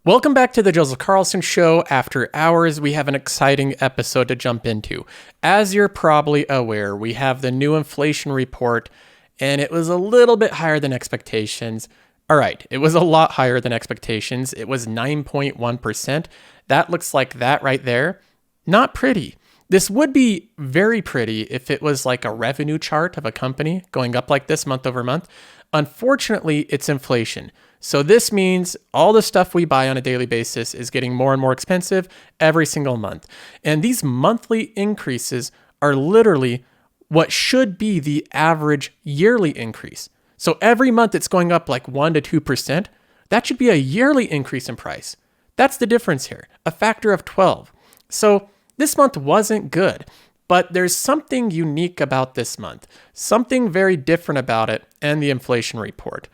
Welcome back to the Joseph Carlson Show. After hours, we have an exciting episode to jump into. As you're probably aware, we have the new inflation report, and it was a little bit higher than expectations. All right, it was a lot higher than expectations. It was 9.1%. That looks like that right there. Not pretty. This would be very pretty if it was like a revenue chart of a company going up like this month over month. Unfortunately, it's inflation. So this means all the stuff we buy on a daily basis is getting more and more expensive every single month. And these monthly increases are literally what should be the average yearly increase. So every month it's going up like 1 to 2%. That should be a yearly increase in price. That's the difference here, a factor of 12. So this month wasn't good, but there's something unique about this month, something very different about it and the inflation report.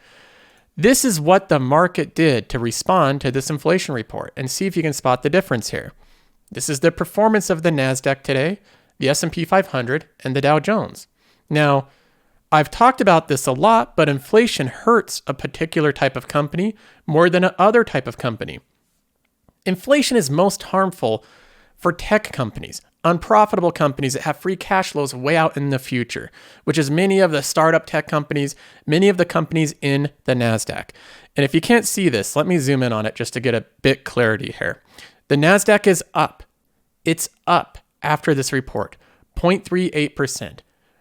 This is what the market did to respond to this inflation report, and see if you can spot the difference here. This is the performance of the NASDAQ today, the S&P 500, and the Dow Jones. Now, I've talked about this a lot, but inflation hurts a particular type of company more than another type of company. Inflation is most harmful for tech companies, unprofitable companies that have free cash flows way out in the future, which is many of the startup tech companies, many of the companies in the NASDAQ. And if you can't see this, let me zoom in on it just to get a bit clarity here. The NASDAQ is up. It's up after this report, 0.38%.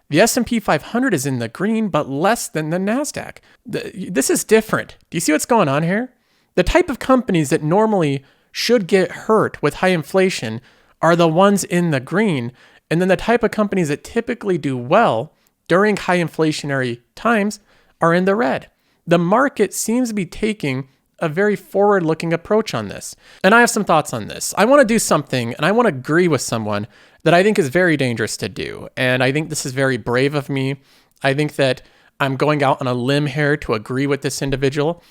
The S&P 500 is in the green, but less than the NASDAQ. This is different. Do you see what's going on here? The type of companies that normally should get hurt with high inflation are the ones in the green, and then the type of companies that typically do well during high inflationary times are in the red. The market seems to be taking a very forward-looking approach on this. And I have some thoughts on this. I want to do something, and I want to agree with someone that I think is very dangerous to do. And I think this is very brave of me. I think that I'm going out on a limb here to agree with this individual,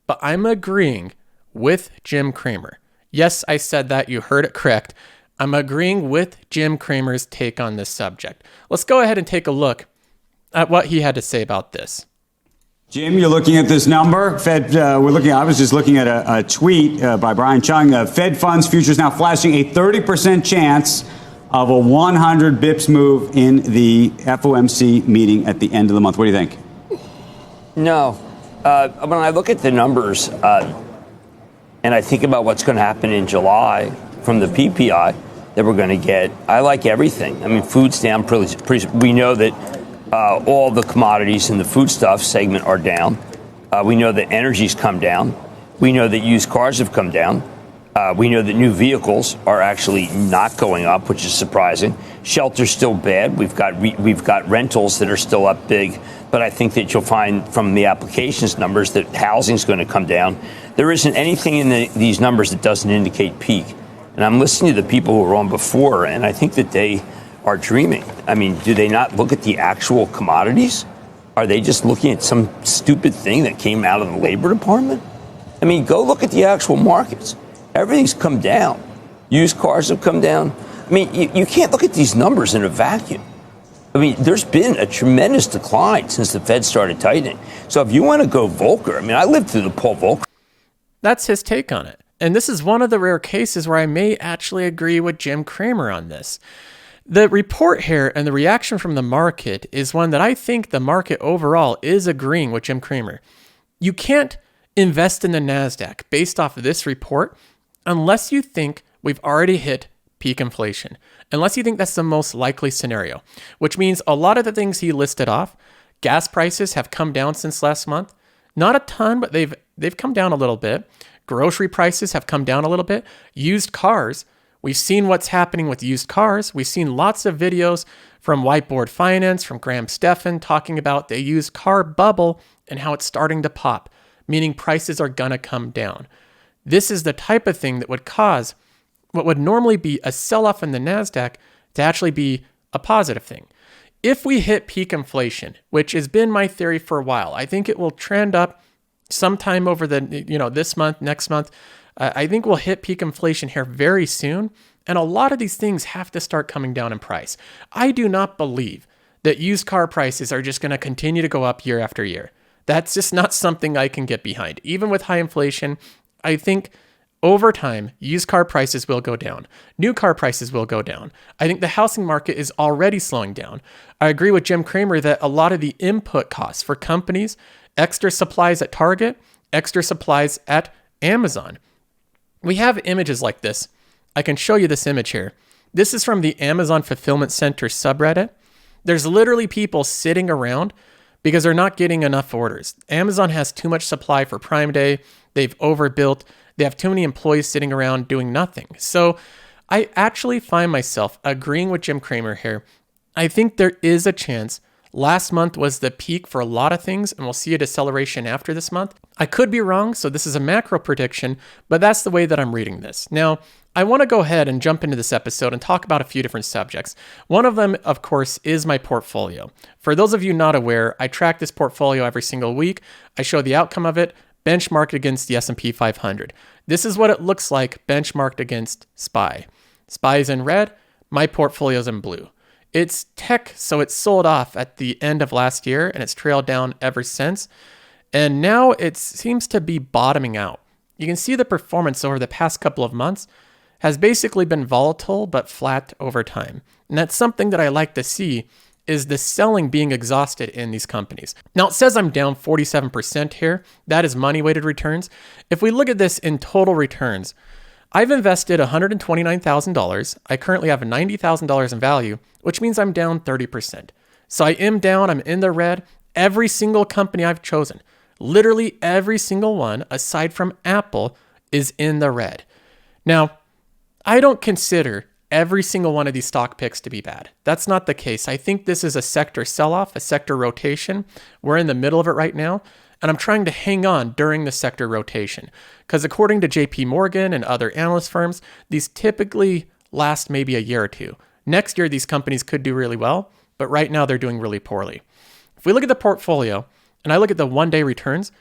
but I'm agreeing with Jim Cramer. Yes, I said that. You heard it correct. I'm agreeing with Jim Cramer's take on this subject. Let's go ahead and take a look at what he had to say about this. Jim, you're looking at this number. I was just looking at a tweet by Brian Chung. Fed funds futures now flashing a 30% chance of a 100 bips move in the FOMC meeting at the end of the month. What do you think? No. When I look at the numbers, and I think about what's going to happen in July from the PPI that we're going to get, I like everything. I mean, food's down. We know that all the commodities in the foodstuff segment are down. We know that energy's come down. We know that used cars have come down. We know that new vehicles are actually not going up, which is surprising. Shelter's still bad. We've got rentals that are still up big. But I think that you'll find from the applications numbers that housing's going to come down. There isn't anything in these numbers that doesn't indicate peak. And I'm listening to the people who were on before, and I think that they are dreaming. I mean, do they not look at the actual commodities? Are they just looking at some stupid thing that came out of the Labor Department? I mean, go look at the actual markets. Everything's come down. Used cars have come down. I mean, you can't look at these numbers in a vacuum. I mean, there's been a tremendous decline since the Fed started tightening. So if you want to go Volcker, I mean, I lived through the Paul Volcker. That's his take on it. And this is one of the rare cases where I may actually agree with Jim Cramer on this. The report here and the reaction from the market is one that I think the market overall is agreeing with Jim Cramer. You can't invest in the NASDAQ based off of this report unless you think we've already hit peak inflation, unless you think that's the most likely scenario, which means a lot of the things he listed off, gas prices have come down since last month. Not a ton, but they've come down a little bit. Grocery prices have come down a little bit. Used cars, we've seen what's happening with used cars. We've seen lots of videos from Whiteboard Finance, from Graham Stephan, talking about the used car bubble and how it's starting to pop, meaning prices are gonna come down. This is the type of thing that would cause what would normally be a sell-off in the NASDAQ to actually be a positive thing. If we hit peak inflation, which has been my theory for a while, I think it will trend up sometime over this month, next month. I think we'll hit peak inflation here very soon. And a lot of these things have to start coming down in price. I do not believe that used car prices are just going to continue to go up year after year. That's just not something I can get behind. Even with high inflation, I think Over time, used car prices will go down. New car prices will go down. I think the housing market is already slowing down. I agree with Jim Cramer that a lot of the input costs for companies, extra supplies at Target, extra supplies at Amazon. We have images like this. I can show you this image here. This is from the Amazon Fulfillment Center subreddit. There's literally people sitting around because they're not getting enough orders. Amazon has too much supply for Prime Day. They've overbuilt. They have too many employees sitting around doing nothing. So I actually find myself agreeing with Jim Cramer here. I think there is a chance last month was the peak for a lot of things, and we'll see a deceleration after this month. I could be wrong, so this is a macro prediction, but that's the way that I'm reading this. Now, I want to go ahead and jump into this episode and talk about a few different subjects. One of them, of course, is my portfolio. For those of you not aware, I track this portfolio every single week. I show the outcome of it, benchmarked against the S&P 500. This is what it looks like benchmarked against SPY. SPY is in red, my portfolio is in blue. It's tech, so it sold off at the end of last year, and it's trailed down ever since. And now it seems to be bottoming out. You can see the performance over the past couple of months has basically been volatile but flat over time. And that's something that I like to see, is the selling being exhausted in these companies. Now it says I'm down 47% here. That is money-weighted returns. If we look at this in total returns, I've invested $129,000. I currently have $90,000 in value, which means I'm down 30%. So I am down, I'm in the red. Every single company I've chosen, literally every single one, aside from Apple, is in the red. Now, I don't consider every single one of these stock picks to be bad. That's not the case. I think this is a sector sell-off, a sector rotation. We're in the middle of it right now, and I'm trying to hang on during the sector rotation. Because according to JP Morgan and other analyst firms, these typically last maybe a year or two. Next year, these companies could do really well, but right now they're doing really poorly. If we look at the portfolio, and I look at the one-day returns,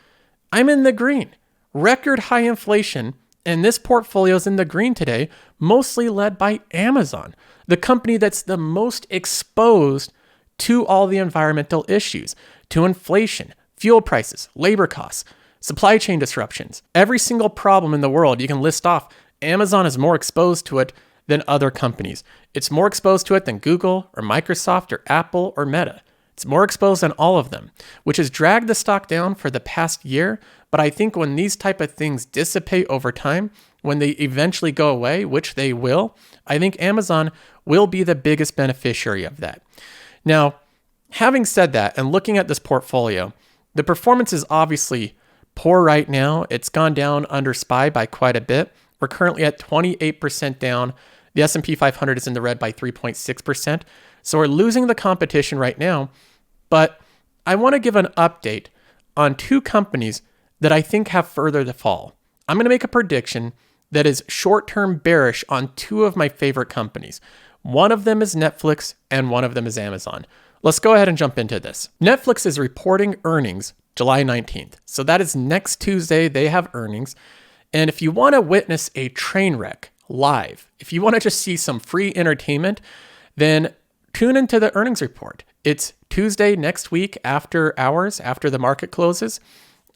I'm in the green. Record high inflation, and this portfolio is in the green today, mostly led by Amazon, the company that's the most exposed to all the environmental issues, to inflation, fuel prices, labor costs, supply chain disruptions. Every single problem in the world you can list off, Amazon is more exposed to it than other companies. It's more exposed to it than Google or Microsoft or Apple or Meta. It's more exposed than all of them, which has dragged the stock down for the past year. But I think when these type of things dissipate over time, when they eventually go away, which they will, I think Amazon will be the biggest beneficiary of that. Now, having said that, and looking at this portfolio, the performance is obviously poor right now. It's gone down under SPY by quite a bit. We're currently at 28% down. The S&P 500 is in the red by 3.6%. So we're losing the competition right now. But I want to give an update on two companies that I think have further to fall. I'm going to make a prediction that is short-term bearish on two of my favorite companies. One of them is Netflix and one of them is Amazon. Let's go ahead and jump into this. Netflix is reporting earnings July 19th. So that is next Tuesday. They have earnings. And if you want to witness a train wreck live, if you want to just see some free entertainment, then tune into the earnings report. It's Tuesday next week after hours, after the market closes.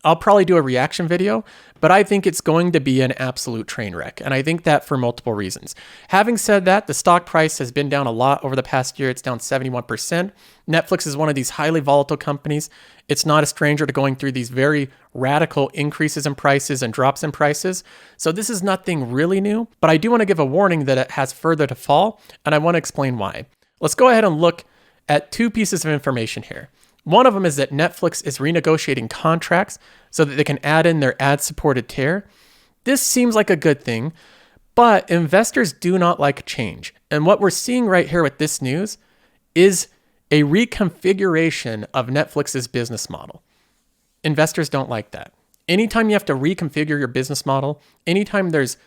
I'll probably do a reaction video, but I think it's going to be an absolute train wreck. And I think that for multiple reasons. Having said that, the stock price has been down a lot over the past year. It's down 71%. Netflix is one of these highly volatile companies. It's not a stranger to going through these very radical increases in prices and drops in prices. So this is nothing really new, but I do want to give a warning that it has further to fall, and I want to explain why. Let's go ahead and look at two pieces of information here. One of them is that Netflix is renegotiating contracts so that they can add in their ad-supported tier. This seems like a good thing, but investors do not like change. And what we're seeing right here with this news is a reconfiguration of Netflix's business model. Investors don't like that. Anytime you have to reconfigure your business model, anytime there's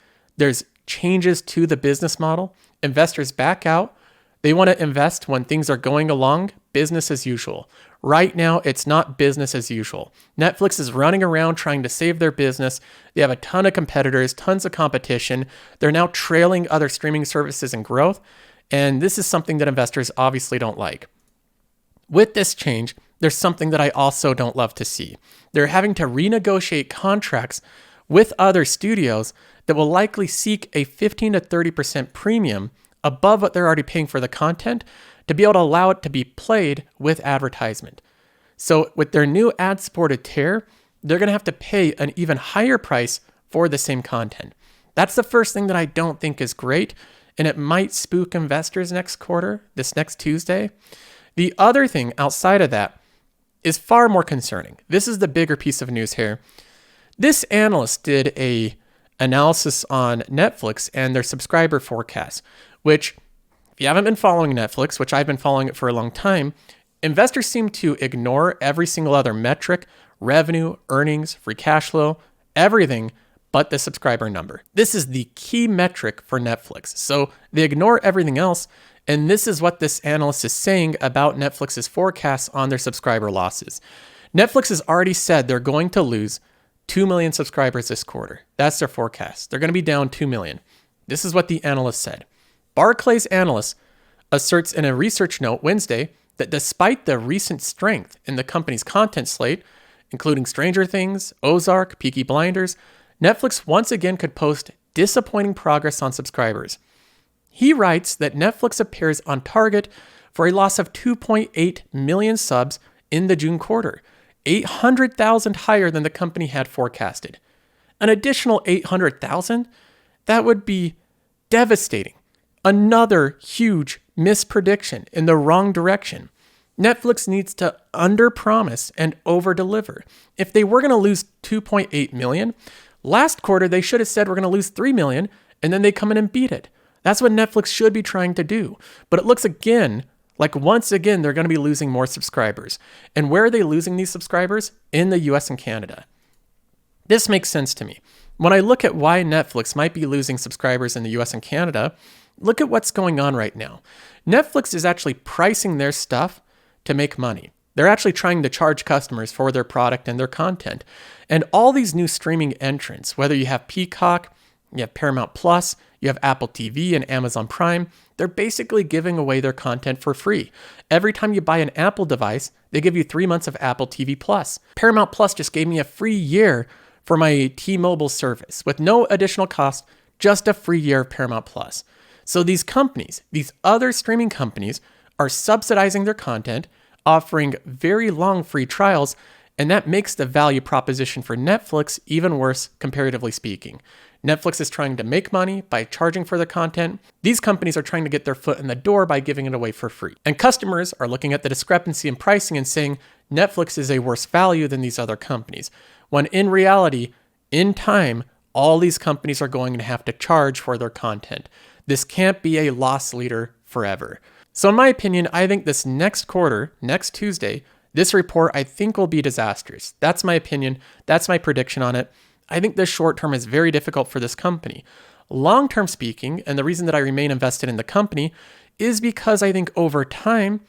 changes to the business model, investors back out. They want to invest when things are going along, business as usual. Right now, it's not business as usual. Netflix is running around trying to save their business. They have a ton of competitors, tons of competition. They're now trailing other streaming services in growth. And this is something that investors obviously don't like. With this change, there's something that I also don't love to see. They're having to renegotiate contracts with other studios that will likely seek a 15 to 30% premium above what they're already paying for the content to be able to allow it to be played with advertisement. So with their new ad-supported tier, they're going to have to pay an even higher price for the same content. That's the first thing that I don't think is great, and it might spook investors next quarter, this next Tuesday. The other thing outside of that is far more concerning. This is the bigger piece of news here. This analyst did a analysis on Netflix and their subscriber forecast, which, if you haven't been following Netflix, which I've been following it for a long time, investors seem to ignore every single other metric, revenue, earnings, free cash flow, everything but the subscriber number. This is the key metric for Netflix. So they ignore everything else, and this is what this analyst is saying about Netflix's forecasts on their subscriber losses. Netflix has already said they're going to lose 2 million subscribers this quarter. That's their forecast. They're going to be down 2 million. This is what the analyst said. Barclays analyst asserts in a research note Wednesday that despite the recent strength in the company's content slate, including Stranger Things, Ozark, Peaky Blinders, Netflix once again could post disappointing progress on subscribers. He writes that Netflix appears on target for a loss of 2.8 million subs in the June quarter, 800,000 higher than the company had forecasted. An additional 800,000? That would be devastating. Another huge misprediction in the wrong direction. Netflix needs to underpromise and overdeliver. If they were going to lose 2.8 million, last quarter they should have said we're going to lose 3 million, and then they come in and beat it. That's what Netflix should be trying to do. But it looks again like once again they're going to be losing more subscribers. And where are they losing these subscribers? In the US and Canada. This makes sense to me. When I look at why Netflix might be losing subscribers in the US and Canada, look at what's going on right now. Netflix is actually pricing their stuff to make money. They're actually trying to charge customers for their product and their content. And all these new streaming entrants, whether you have Peacock, you have Paramount Plus, you have Apple TV and Amazon Prime, they're basically giving away their content for free. Every time you buy an Apple device, they give you 3 months of Apple TV Plus. Paramount Plus just gave me a free year for my T-Mobile service with no additional cost, just a free year of Paramount Plus. So these companies, these other streaming companies, are subsidizing their content, offering very long free trials, and that makes the value proposition for Netflix even worse, comparatively speaking. Netflix is trying to make money by charging for the content. These companies are trying to get their foot in the door by giving it away for free. And customers are looking at the discrepancy in pricing and saying Netflix is a worse value than these other companies, when in reality, in time, all these companies are going to have to charge for their content. This can't be a loss leader forever. So in my opinion, I think this next quarter, next Tuesday, this report I think will be disastrous. That's my opinion. That's my prediction on it. I think this short term is very difficult for this company. Long term speaking, and the reason that I remain invested in the company is because I think over time,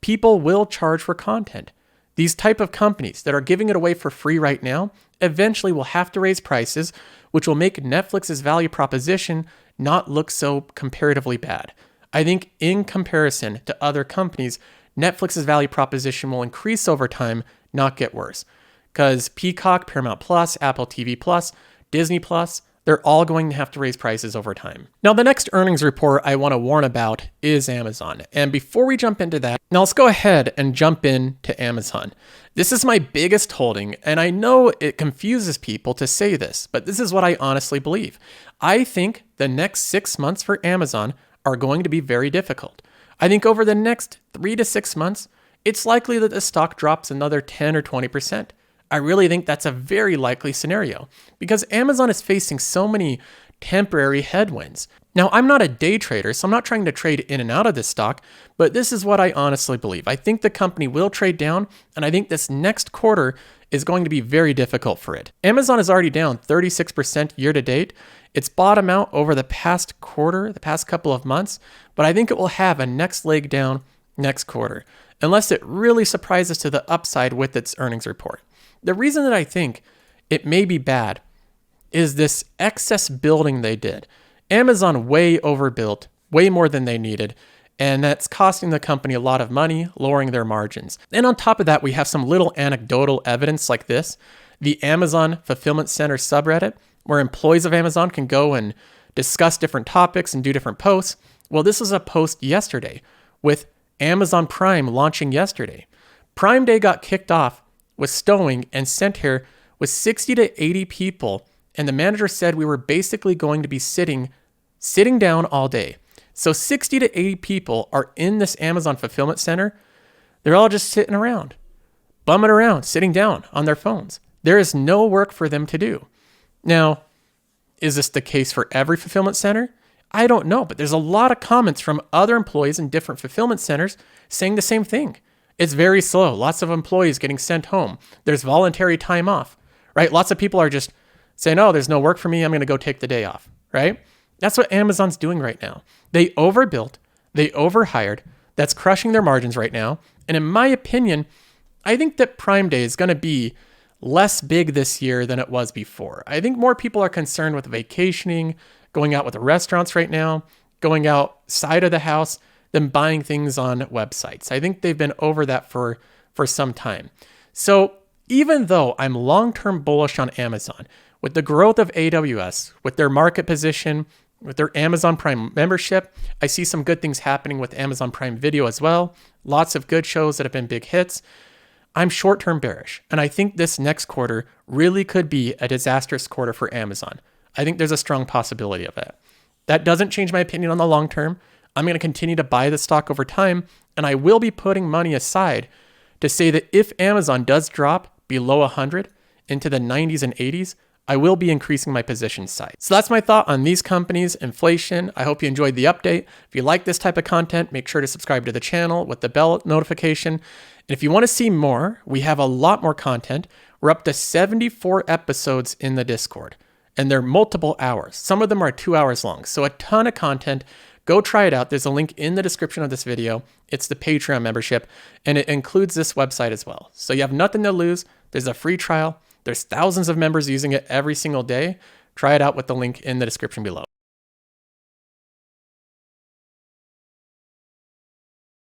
people will charge for content. These type of companies that are giving it away for free right now eventually will have to raise prices, which will make Netflix's value proposition not look so comparatively bad. I think in comparison to other companies, Netflix's value proposition will increase over time, not get worse. Because Peacock, Paramount Plus, Apple TV Plus, Disney Plus, they're all going to have to raise prices over time. Now, the next earnings report I want to warn about is Amazon. And before we jump into that, now let's go ahead and jump into Amazon. This is my biggest holding, and I know it confuses people to say this, but this is what I honestly believe. I think the next 6 months for Amazon are going to be very difficult. I think over the next 3 to 6 months, it's likely that the stock drops another 10 or 20%. I really think that's a very likely scenario because Amazon is facing so many temporary headwinds. Now, I'm not a day trader, so I'm not trying to trade in and out of this stock, but this is what I honestly believe. I think the company will trade down, and I think this next quarter is going to be very difficult for it. Amazon is already down 36% year to date. It's bottomed out over the past quarter, the past couple of months, but I think it will have a next leg down next quarter, unless it really surprises to the upside with its earnings report. The reason that I think it may be bad is this excess building they did. Amazon way overbuilt, way more than they needed, and that's costing the company a lot of money, lowering their margins. And on top of that, we have some little anecdotal evidence like this. The Amazon Fulfillment Center subreddit where employees of Amazon can go and discuss different topics and do different posts. Well, this was a post yesterday with Amazon Prime launching yesterday. Prime Day got kicked off with Stowing and sent here with 60 to 80 people. And the manager said we were basically going to be sitting down all day. So 60 to 80 people are in this Amazon fulfillment center. They're all just sitting around, bumming around, sitting down on their phones. There is no work for them to do. Now, is this the case for every fulfillment center? I don't know, but there's a lot of comments from other employees in different fulfillment centers saying the same thing. It's very slow. Lots of employees getting sent home. There's voluntary time off, right? Lots of people are just saying, oh, there's no work for me. I'm going to go take the day off, right? That's what Amazon's doing right now. They overbuilt, they overhired. That's crushing their margins right now. And in my opinion, I think that Prime Day is going to be less big this year than it was before. I think more people are concerned with vacationing, going out with the restaurants right now, going outside of the house than buying things on websites. I think they've been over that for some time. So even though I'm long-term bullish on Amazon, with the growth of AWS, with their market position, with their Amazon Prime membership, I see some good things happening with Amazon Prime Video as well. Lots of good shows that have been big hits. I'm short-term bearish, and I think this next quarter really could be a disastrous quarter for Amazon. I think there's a strong possibility of it. That doesn't change my opinion on the long term. I'm going to continue to buy the stock over time, and I will be putting money aside to say that if Amazon does drop below 100 into the 90s and 80s, I will be increasing my position size. So that's my thought on these companies, inflation. I hope you enjoyed the update. If you like this type of content, make sure to subscribe to the channel with the bell notification. And if you want to see more, we have a lot more content. We're up to 74 episodes in the Discord, and they're multiple hours. Some of them are 2 hours long, so a ton of content. Go try it out. There's a link in the description of this video. It's the Patreon membership, and it includes this website as well. So you have nothing to lose. There's a free trial. There's thousands of members using it every single day. Try it out with the link in the description below.